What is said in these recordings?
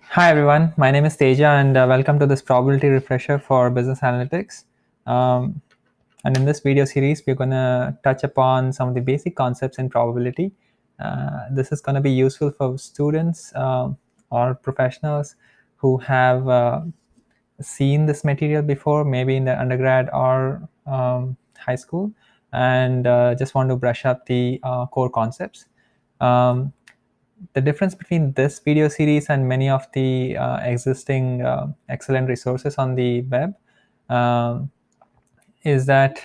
Hi everyone, my name is Teja and welcome to this probability refresher for business analytics. Um, and in this video series, we're going to touch upon some of the basic concepts in probability. This is going to be useful for students or professionals who have seen this material before, maybe in the undergrad or high school, and just want to brush up the core concepts. Um, the difference between this video series and many of the existing excellent resources on the web um, is that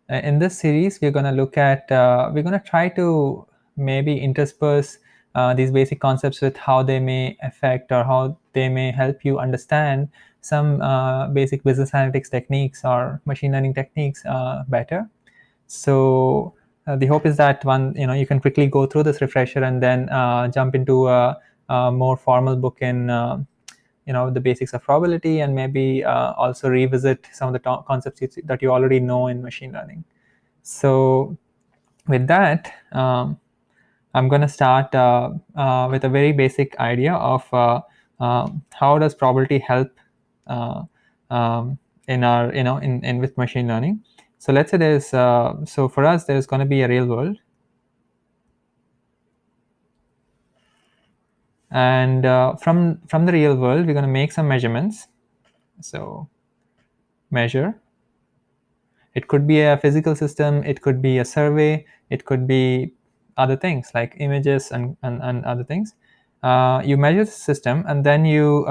in this series we're going to look at we're going to try to maybe intersperse these basic concepts with how they may affect or how they may help you understand some basic business analytics techniques or machine learning techniques better. So the hope is that you can quickly go through this refresher and then jump into a more formal book in the basics of probability, and maybe also revisit some of the concepts that you already know in machine learning. So with that, I'm going to start with a very basic idea of how does probability help uh, in our in with machine learning. So let's say there's so for us there's going to be a real world, and from the real world we're going to make some measurements. So measure. It could be a physical system, it could be a survey, it could be other things like images and other things. You measure the system and then you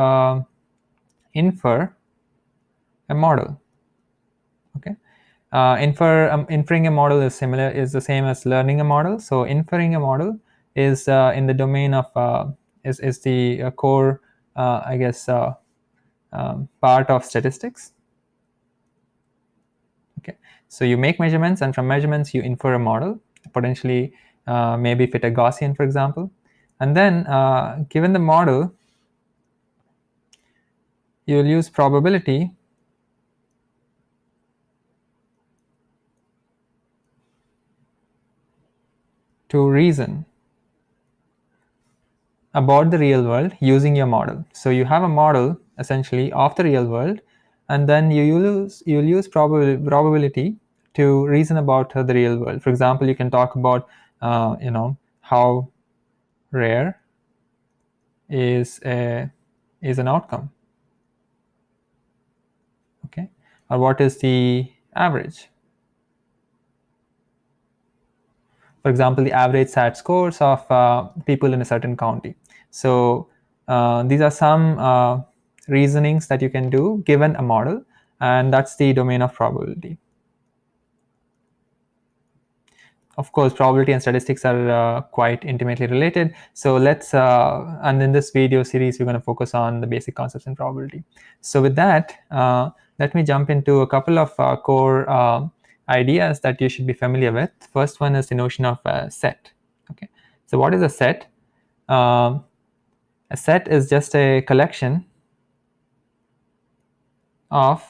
infer a model. Okay. Inferring a model is the same as learning a model. So inferring a model is in the domain of is the core I guess part of statistics. Okay, so you make measurements, and from measurements you infer a model, potentially maybe fit a Gaussian, for example. And then given the model, you'll use probability to reason about the real world using your model. So you have a model essentially of the real world, and then you'll use probability to reason about the real world. For example, you can talk about how rare is an outcome, okay, or what is the average. For example, the average SAT scores of people in a certain county. So these are some reasonings that you can do given a model, and that's the domain of probability. Of course, probability and statistics are quite intimately related. So let's, and in this video series, we're going to focus on the basic concepts in probability. So with that, let me jump into a couple of core ideas that you should be familiar with. First one is the notion of a set. Okay, so what is a set? A set is just a collection of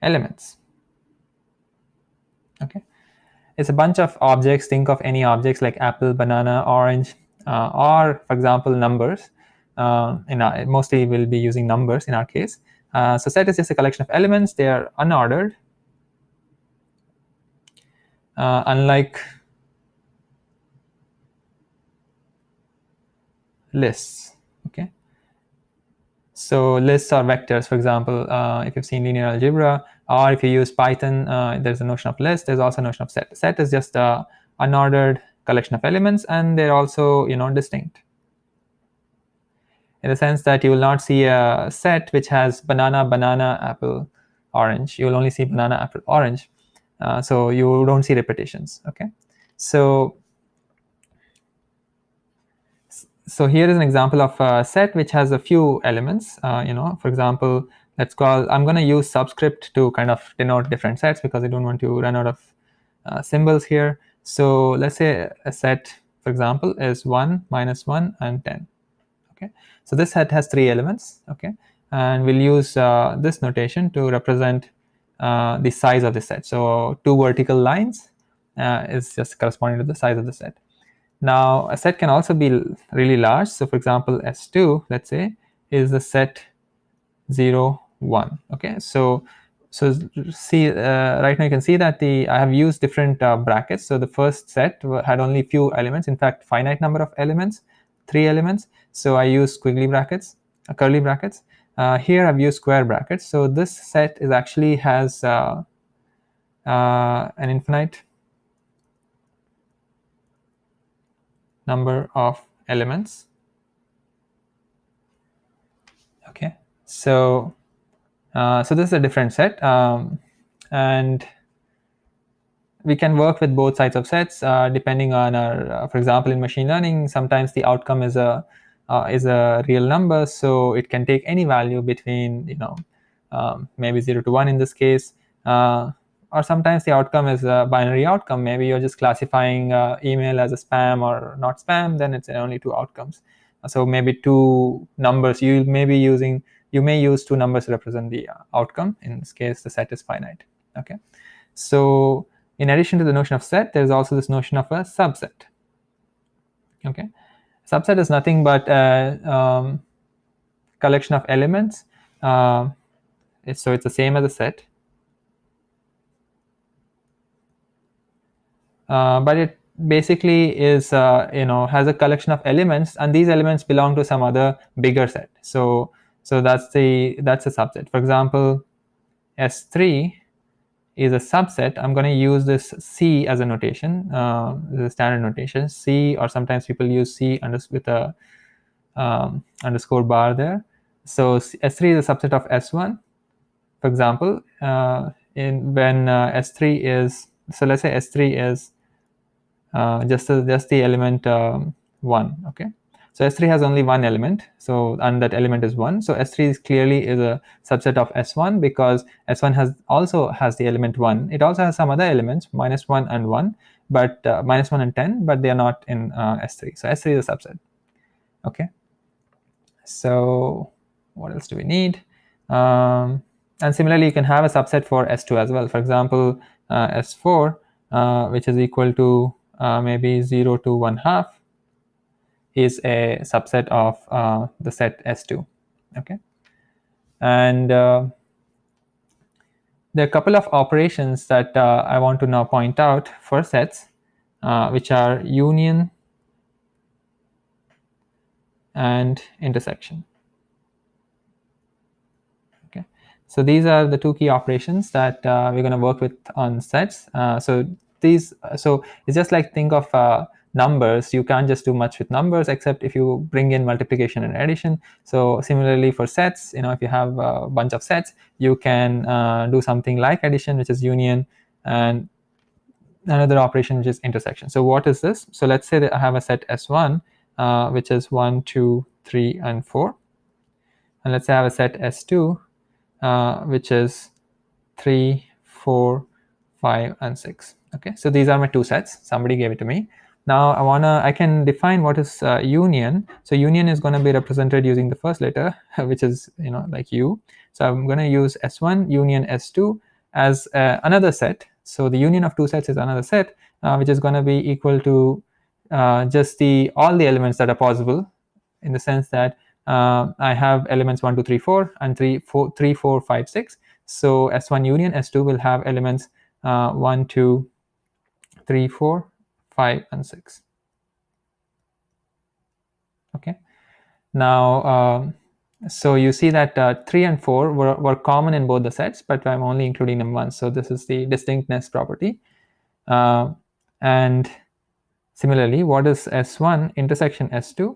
elements. Okay, it's a bunch of objects. Think of any objects like apple, banana, orange, or for example numbers. Mostly we'll be using numbers in our case. So set is just a collection of elements. They are unordered, unlike lists. Okay, so lists are vectors. For example, if you've seen linear algebra, or if you use Python, there's a notion of list. There's also a notion of set. Set is just a unordered collection of elements, and they're also distinct, in the sense that you will not see a set which has banana, banana, apple, orange. You will only see banana, apple, orange. So you don't see repetitions. Okay, so here is an example of a set which has a few elements. For example, I'm going to use subscript to kind of denote different sets because I don't want to run out of symbols here. So let's say a set, for example, is 1, -1, and 10. Okay, so this set has 3 elements. Okay, and we'll use this notation to represent the size of the set. So 2 vertical lines is just corresponding to the size of the set. Now, a set can also be really large. So for example, S2, let's say, is the set 0, 1. Okay, so see, right now you can see that I have used different brackets. So the first set had only few elements, in fact finite number of elements, 3 elements. So I use squiggly brackets, curly brackets. Here I've used square brackets. So this set is actually has an infinite number of elements. Okay, so so this is a different set, and we can work with both sides of sets depending on our, for example, in machine learning, sometimes the outcome is a real number, so it can take any value between, maybe 0 to 1 in this case, or sometimes the outcome is a binary outcome. Maybe you're just classifying email as a spam or not spam, then it's only 2 outcomes. So maybe 2 numbers, you may use 2 numbers to represent the outcome. In this case, the set is finite. Okay, so in addition to the notion of set, there's also this notion of a subset. Okay, subset is nothing but a collection of elements. So it's the same as a set, but it basically is has a collection of elements, and these elements belong to some other bigger set. So that's a subset. For example, S3 is a subset. I'm going to use this C as a notation, the standard notation C, or sometimes people use C with a underscore bar there. So S3 is a subset of S1. For example, when S3 is, so let's say S3 is just the element 1. Okay, so S3 has only one element, and that element is 1. So S3 clearly is a subset of S1 because S1 also has the element 1. It also has some other elements, -1 and 1, but -1 and 10, but they are not in S3. So S3 is a subset. Okay, so what else do we need? And similarly, you can have a subset for S2 as well. For example, S4, which is equal to maybe 0 to 1/2, is a subset of the set S2. Okay, and there are a couple of operations that I want to now point out for sets, which are union and intersection. Okay, so these are the 2 key operations that we're going to work with on sets. So it's just like, think of numbers. You can't just do much with numbers except if you bring in multiplication and addition. So similarly for sets, if you have a bunch of sets, you can do something like addition, which is union, and another operation which is intersection. So what is this? So let's say that I have a set S1, which is 1, 2, 3, and 4, and let's say I have a set S2, which is 3, 4, 5, and 6. Okay, so these are my 2 sets. Somebody gave it to me. Now I can define what is union. So union is going to be represented using the first letter, which is like U. So I'm going to use S1 union S2 as another set. So the union of 2 sets is another set, which is going to be equal to just all the elements that are possible, in the sense that I have elements 1, 2, 3, 4, and 3, 4, 5, 6. So S1 union S2 will have elements 1, 2, 3, 4, 5, and 6. Okay. Now, so you see that 3 and 4 were common in both the sets, but I'm only including them once. So this is the distinctness property. And similarly, what is S1 intersection S2?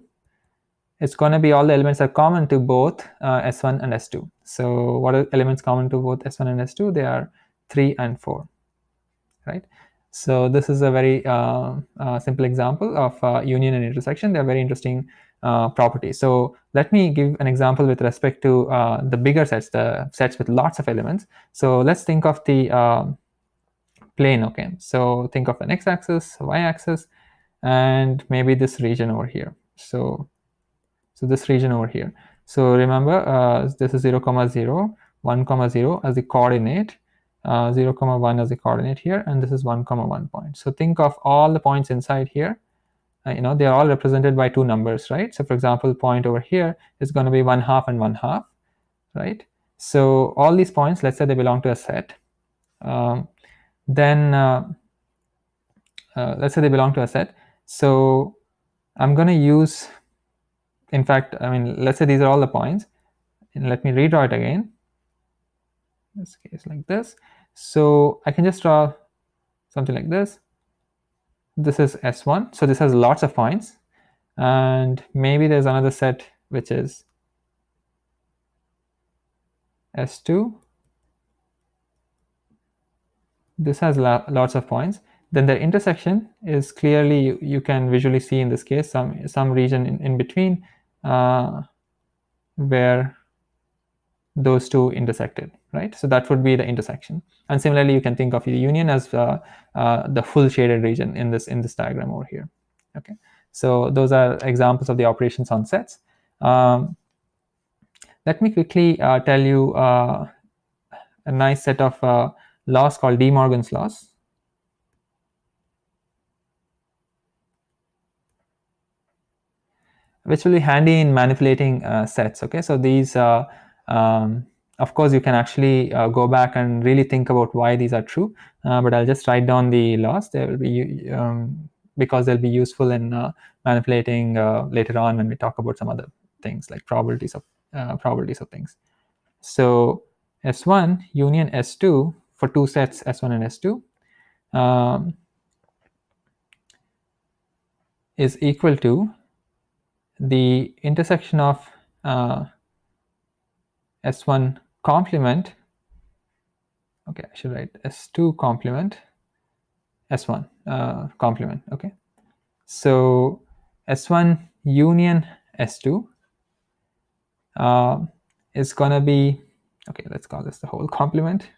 It's going to be all the elements are common to both S1 and S2. So what are elements common to both S1 and S2? They are 3 and 4, right? So this is a very simple example of union and intersection. They're very interesting properties. So let me give an example with respect to the bigger sets, the sets with lots of elements. So let's think of the plane. Okay, so think of an x-axis, y-axis, and maybe this region over here. So this region over here. So remember, this is 0, 0, 1, 0 as the coordinate, 0, 1 as the coordinate here, and this is 1, 1 point. So think of all the points inside here they are all represented by two numbers, right? So for example, point over here is going to be 1/2 and 1/2, right? So all these points, let's say they belong to a set. Then let's say they belong to a set. So I'm going to use, in fact, let's say these are all the points. And let me redraw it again. In this case, like this. So I can just draw something like this. This is S1. So this has lots of points. And maybe there's another set which is S2. This has lots of points. Then the intersection is clearly, you can visually see in this case some region in between where those two intersected, right? So that would be the intersection. And similarly, you can think of the union as the full shaded region in this diagram over here. Okay, so those are examples of the operations on sets. Let me quickly tell you a nice set of laws called DeMorgans laws. Which will be handy in manipulating sets. Okay, so these, of course, you can actually go back and really think about why these are true. But I'll just write down the laws. They will be because they'll be useful in manipulating later on when we talk about some other things like probabilities of things. So S1 union S2 for two sets S1 and S2 is equal to the intersection of S1 complement. Okay, I should write S2 complement S1 complement. Okay, so S1 union S2 is gonna be, okay, let's call this the whole complement.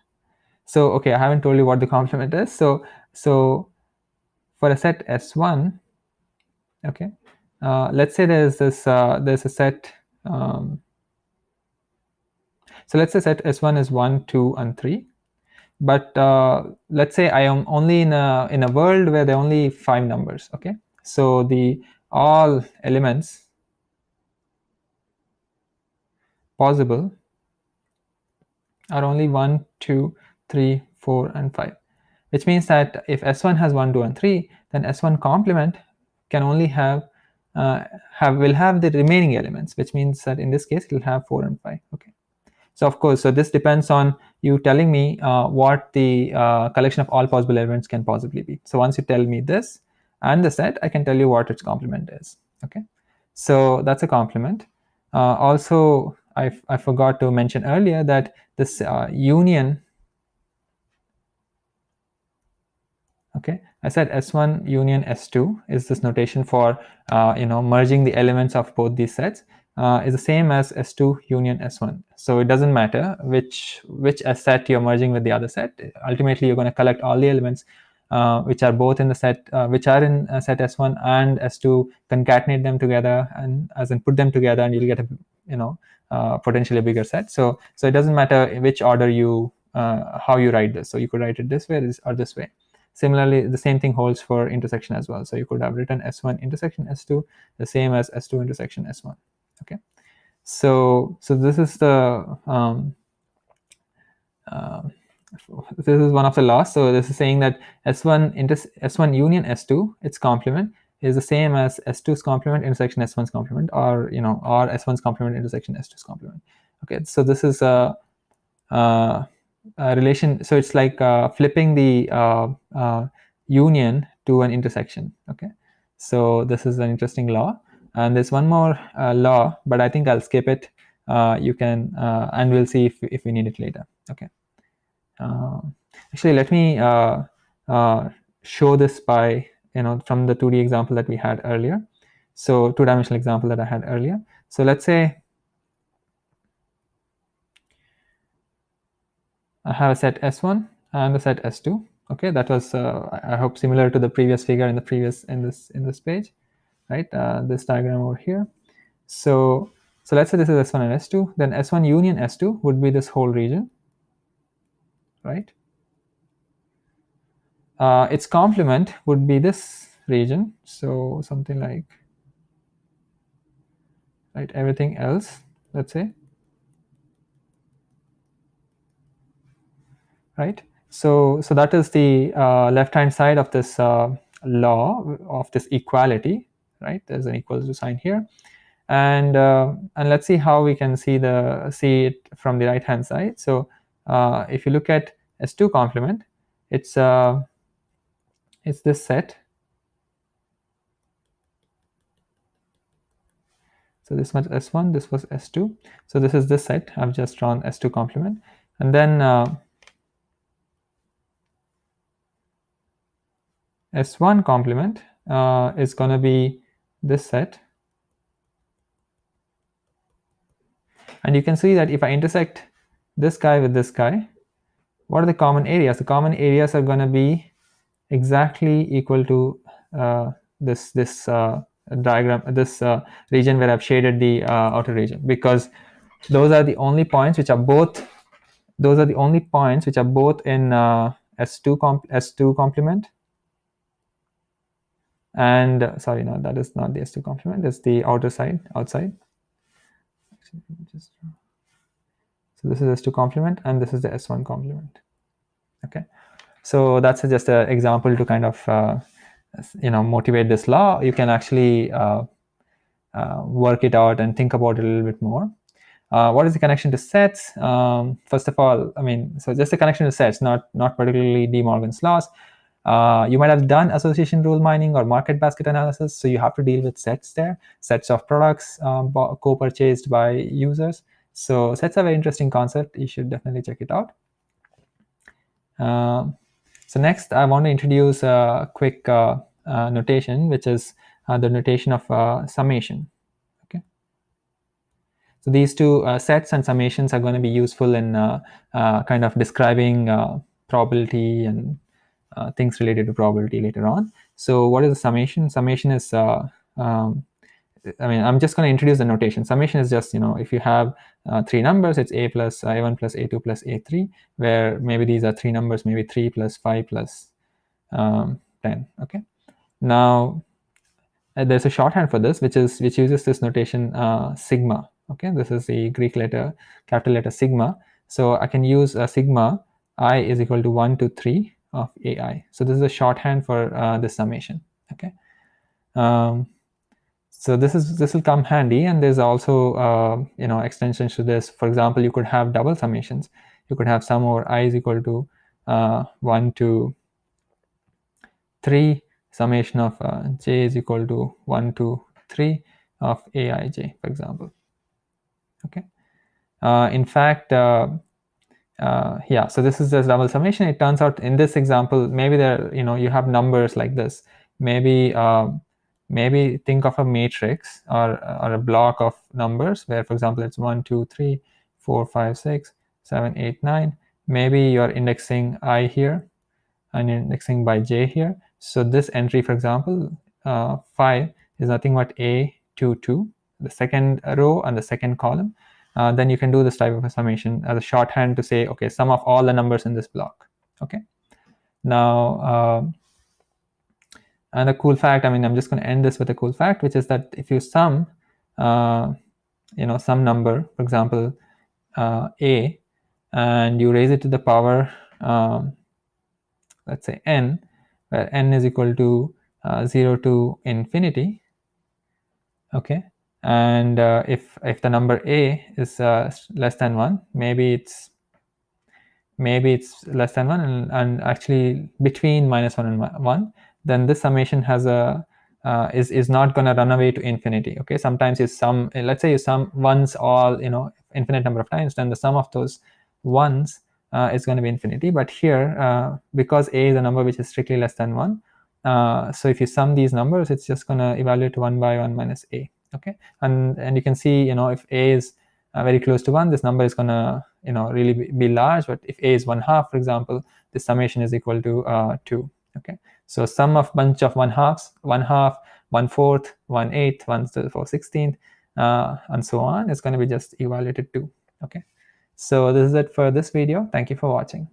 So okay, I haven't told you what the complement is. So for a set S1, okay, let's say there's a set. So let's say set S1 is 1, 2, and 3. But let's say I am only in a world where there are only 5 numbers. Okay, so the all elements possible are only 1, 2, 3, 4, and 5. Which means that if S1 has 1, 2, and 3, then S1 complement can only will have the remaining elements, which means that in this case it will have 4 and 5. Okay. So of course, so this depends on you telling me what the collection of all possible elements can possibly be. So once you tell me this and the set, I can tell you what its complement is. Okay, so that's a complement. Also, I forgot to mention earlier that this union. Okay, I said S1 union S2 is this notation for merging the elements of both these sets. Is the same as S2 union S1. So it doesn't matter which set you're merging with the other set. Ultimately, you're going to collect all the elements which are both in the set, which are in set S1 and S2, concatenate them together, and as in put them together, and you'll get a potentially a bigger set. So it doesn't matter which order you how you write this. So you could write it this way or this way. Similarly, the same thing holds for intersection as well. So you could have written S1 intersection S2 the same as S2 intersection S1. Okay, so this is the this is one of the laws. So this is saying that S1 union S2, its complement is the same as S2's complement intersection S1's complement, or or S1's complement intersection S2's complement. Okay, so this is a relation. So it's like flipping the union to an intersection. Okay, so this is an interesting law. And there's one more law, but I think I'll skip it. You can, and we'll see if we need it later. Okay. Actually, let me show this by, from the 2D example that we had earlier. So two-dimensional example that I had earlier. So let's say I have a set S1 and a set S2. Okay, that was I hope similar to the previous figure in this page, right? This diagram over here. So let's say this is S1 and S2. Then S1 union S2 would be this whole region, right? Its complement would be this region. So something like, right, everything else, let's say, right? So that is the left-hand side of this law of this equality, right? There's an equals to sign here, and let's see how we can see it from the right-hand side. So if you look at S2 complement, it's this set. So this was S1, this was S2. So this is this set. I've just drawn S2 complement, and then S1 complement is going to be this set. And you can see that if I intersect this guy with this guy, what are the common areas? The common areas are going to be exactly equal to this diagram, this region where I've shaded the outer region, because those are the only points which are both in S2 complement. And sorry, no, that is not the S2 complement. It's the outside. So this is S2 complement, and this is the S1 complement. Okay, so that's just an example to kind of motivate this law. You can actually work it out and think about it a little bit more. What is the connection to sets? First of all, so just the connection to sets, not particularly DeMorgans laws. You might have done association rule mining or market basket analysis, so you have to deal with sets there, sets of products co-purchased by users. So sets are a very interesting concept. You should definitely check it out. So next, I want to introduce a quick notation, which is the notation of summation. Okay. So these two sets and summations are going to be useful in kind of describing probability and things related to probability later on. So what is a summation? Summation is, I'm just going to introduce the notation. Summation is just, if you have three numbers, it's a plus a1 plus a2 plus a3, where maybe these are three numbers, maybe 3 plus 5 plus 10. Okay. Now, there's a shorthand for this, which uses this notation sigma. Okay, this is the Greek letter, capital letter sigma. So I can use sigma I is equal to 1 to 3 of ai. So this is a shorthand for this summation. Okay. So this will come handy, and there's also extensions to this. For example, you could have double summations. You could have sum over I is equal to 1 to 3 summation of j is equal to 1 to 3 of aij, for example. Okay. In fact, yeah. So this is the double summation. It turns out in this example, maybe there you have numbers like this. Maybe think of a matrix or a block of numbers where, for example, it's 1, 2, 3, 4, 5, 6, 7, 8, 9. Maybe you're indexing I here and indexing by j here. So this entry, for example, 5 is nothing but A22, the second row and the second column. Then you can do this type of a summation as a shorthand to say, okay, sum of all the numbers in this block. Okay. Now, and a cool fact, I'm just going to end this with a cool fact, which is that if you sum, some number, for example, a, and you raise it to the power, let's say n, where n is equal to 0 to infinity. Okay. And if the number a is less than 1, maybe it's less than 1 and actually between -1 and 1, then this summation has a is not going to run away to infinity. Okay. Sometimes you sum, let's say you sum ones all infinite number of times, then the sum of those ones is going to be infinity. But here, because a is a number which is strictly less than 1, so if you sum these numbers, it's just going to evaluate 1 by 1 minus a. Okay. And you can see, if a is very close to 1, this number is going to really be large. But if a is 1/2, for example, the summation is equal to 2. Okay. So sum of bunch of 1/2s, 1/2, 1/4, 1/8, 1/16, and so on, is going to be just evaluated 2. Okay. So this is it for this video. Thank you for watching.